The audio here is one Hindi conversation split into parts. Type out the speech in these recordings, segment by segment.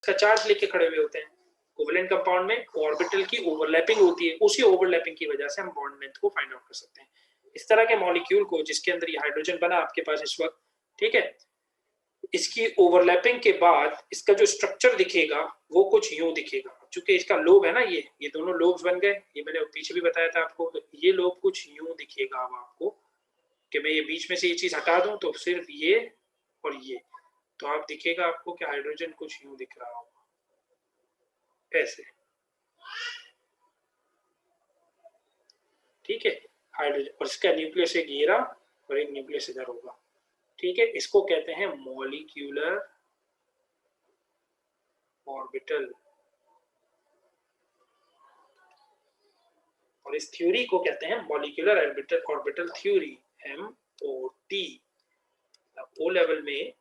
का चार्ज लेके खड़े हुए होते हैं। कोवेलेंट कंपाउंड में ऑर्बिटल की ओवरलैपिंग होती है, उसी ओवरलैपिंग की वजह से हम बॉन्ड लेंथ को फाइंड आउट कर सकते हैं। इस तरह के मॉलिक्यूल को जिसके अंदर ये हाइड्रोजन बना आपके पास इस वक्त, ठीक है, इसकी ओवरलैपिंग के बाद इसका जो स्ट्रक्चर दिखेगा वो कुछ यूं दिखेगा। चूंकि इसका लोब है ना, ये दोनों लोब्स बन गए, ये मैंने पीछे भी बताया था आपको, तो ये लोब कुछ यूं दिखेगा अब आपको, कि मैं ये बीच में से ये चीज हटा दूं तो सिर्फ ये और ये, तो आप दिखेगा आपको कि हाइड्रोजन कुछ यूं दिख रहा होगा ऐसे, ठीक है, हाइड्रोजन, और इसका न्यूक्लियस एक ये रहा और एक न्यूक्लियस इधर होगा, ठीक है। इसको कहते हैं मॉलिक्यूलर ऑर्बिटल, और इस थ्योरी को कहते हैं molecular orbital theory, MOT। O level में,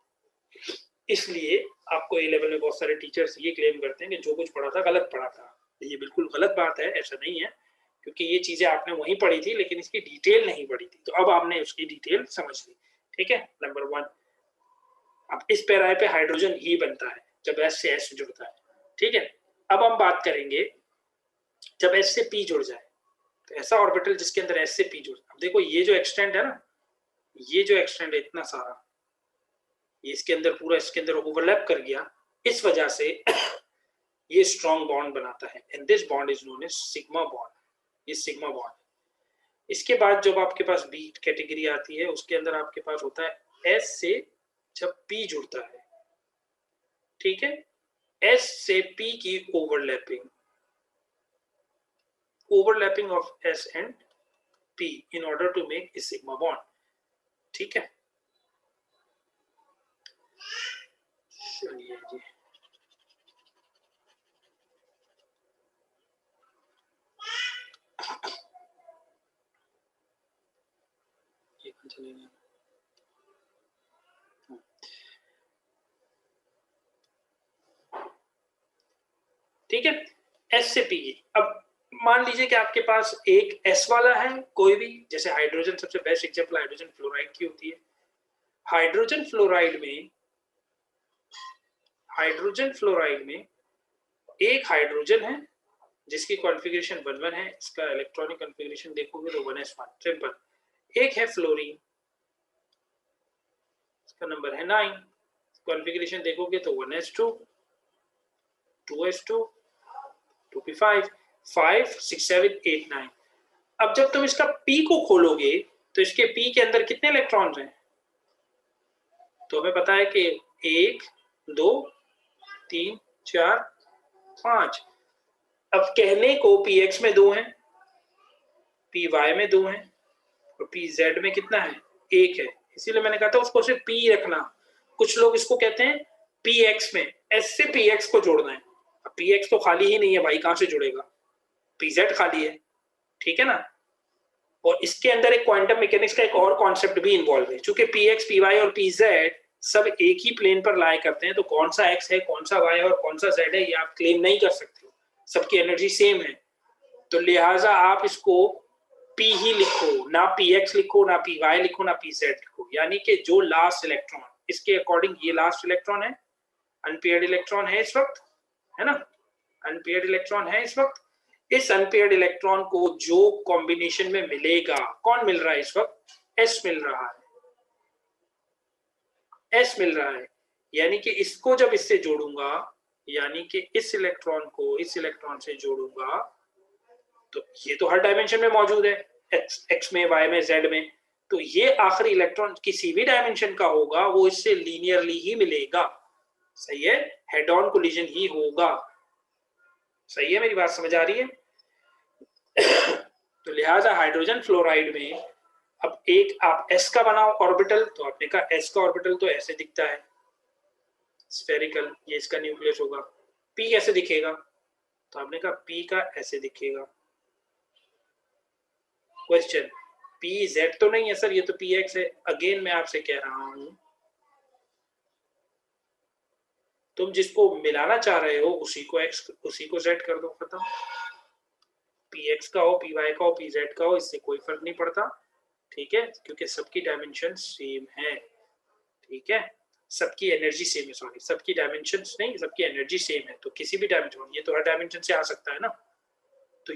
इसलिए आपको ए लेवल में बहुत सारे टीचर्स ये क्लेम करते हैं कि जो कुछ पढ़ा था गलत पढ़ा था। ये बिल्कुल गलत बात है, ऐसा नहीं है, क्योंकि ये चीजें आपने वहीं पढ़ी थी लेकिन इसकी डिटेल नहीं पढ़ी थी, तो अब आपने उसकी डिटेल समझ ली, ठीक है। नंबर 1, अब इस पैराए पे हाइड्रोजन ही बनता है जब S से S जुड़ता है, ठीक है। अब हम बात करेंगे जब S से P जुड़ जाए, तो ऐसा ऑर्बिटल जिसके अंदर S से P जुड़, अब देखो ये जो एक्सटेंड है ना, ये जो एक्सटेंड है इतना सारा, ये इसके अंदर पूरा इसके अंदर ओवरलैप कर गया, इस वजह से ये स्ट्रॉन्ग बॉन्ड बनाता है, and this bond is known as sigma bond, ये सिग्मा बॉन्ड। इसके बाद जब आपके पास बी कैटेगरी आती है, उसके अंदर आपके पास होता है S से जब P जुड़ता है, ठीक है, S से P की overlapping of S and P in order to make a sigma bond, ठीक है। चलिए जी, ठीक है, S से P। अब मान लीजिए कि आपके पास एक S वाला है कोई भी, जैसे हाइड्रोजन, सबसे बेस्ट एग्जांपल हाइड्रोजन फ्लोराइड की होती है। हाइड्रोजन फ्लोराइड में एक हाइड्रोजन है जिसकी कॉन्फ़िगरेशन 1,1 है, इसका इलेक्ट्रॉनिक कॉन्फ़िगरेशन देखोगे तो 1s1 सिंपल। एक है फ्लोरीन, इसका नंबर है 9, कॉन्फ़िगरेशन देखोगे तो 1s2 2s2 2p5 5 6 7 8 9। अब जब तुम इसका P को खोलोगे तो इसके P के अंदर कितने इलेक्ट्रॉन्स हैं, तो हमें पता है कि 1 2 3 4 5। अब कहने को px में 2 हैं, py में 2 हैं और pz में कितना है, 1 है, इसीलिए मैंने कहा था उसको सिर्फ p रखना। कुछ लोग इसको कहते हैं px में s से px को जोड़ना है, अब px तो खाली ही नहीं है भाई, कहां से जुड़ेगा, pz खाली है, ठीक है ना। और इसके अंदर एक क्वांटम मैकेनिक्स का एक और कॉन्सेप्ट भी इन्वॉल्व है, चूंकि px py और pz सब एक ही प्लेन पर लाया करते हैं, तो कौन सा x है कौन सा y है और कौन सा z है ये आप क्लेम नहीं कर सकते, सबकी एनर्जी सेम है, तो लिहाजा आप इसको p ही लिखो, ना px लिखो ना py लिखो ना pz लिखो, यानी कि जो लास्ट इलेक्ट्रॉन, इसके अकॉर्डिंग ये लास्ट इलेक्ट्रॉन है, अनपेयर्ड इलेक्ट्रॉन है इस वक्त, है ना, अनपेयर्ड इलेक्ट्रॉन है इस वक्त। इस अनपेयर्ड इलेक्ट्रॉन को जो कॉम्बिनेशन में मिलेगा, कौन मिल रहा है इस वक्त, S मिल रहा है, S मिल रहा है, यानी कि इसको जब इससे जोड़ूंगा, यानी कि इस इलेक्ट्रॉन को इस इलेक्ट्रॉन से जोड़ूंगा, तो ये तो हर डायमेंशन में मौजूद है, x में y में z में, तो ये आखिरी इलेक्ट्रॉन किसी भी डायमेंशन का होगा वो इससे लीनियरली ही मिलेगा, सही है, हेड ऑन कोलिजन ही होगा, सही है, मेरी बात समझ आ रही है। तो लिहाजा हाइड्रोजन फ्लोराइड में अब एक आप S का बनाओ ऑर्बिटल, तो आपने कहा S का ऑर्बिटल तो ऐसे दिखता है स्फेरिकल, ये इसका न्यूक्लियस होगा। P कैसे दिखेगा, तो आपने कहा P का ऐसे दिखेगा। क्वेश्चन, PZ तो नहीं है सर, ये तो PX है। अगेन मैं आपसे कह रहा हूं, तुम जिसको मिलाना चाह रहे हो उसी को X उसी को Z कर दो, खत्म। PX का हो PY का हो PZ का हो, इससे कोई फर्क नहीं पड़ता, ठीक है, क्योंकि सबकी डायमेंशन सेम है, ठीक है। सबकी एनर्जी सेम है, सॉरी सबकी डायमेंशन नहीं, सबकी एनर्जी सेम है, तो किसी भी डायमेंशन, ये तो हर डायमेंशन से आ सकता है ना।